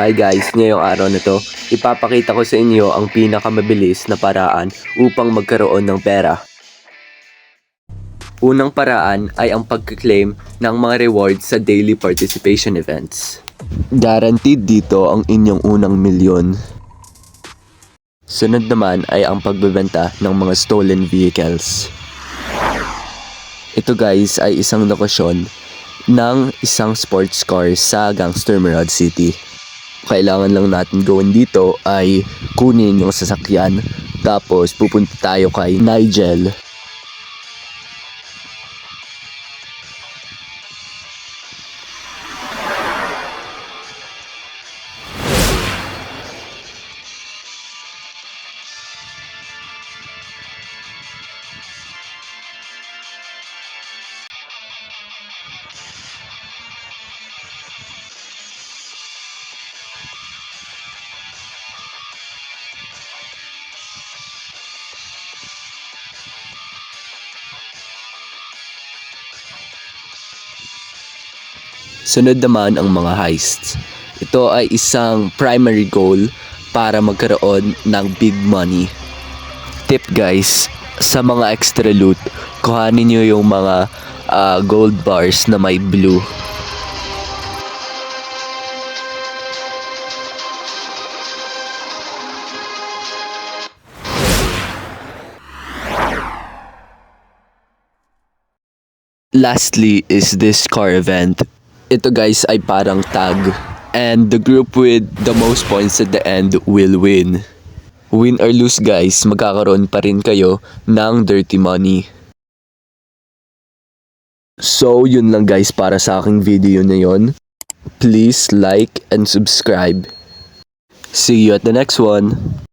Hi guys, ngayong araw na to, ipapakita ko sa inyo ang pinakamabilis na paraan upang magkaroon ng pera. Unang paraan ay ang pagka-claim ng mga rewards sa daily participation events. Guaranteed dito ang inyong unang milyon. Sunod naman ay ang pagbebenta ng mga stolen vehicles. Ito guys ay isang lokasyon ng isang sports car sa Gangster Meralco City. Kailangan lang natin gawin dito ay kunin yung sasakyan, tapos pupunta tayo kay Nigel. Sunod naman ang mga heists. Ito ay isang primary goal para magkaroon ng big money. Tip guys, sa mga extra loot, kuhanin nyo yung mga gold bars na may blue. Lastly is this car event. Ito guys ay parang tag, and the group with the most points at the end will win. Win or lose guys, magkakaroon pa rin kayo ng dirty money. So yun lang guys para sa aking video na yon. Please like and subscribe. See you at the next one.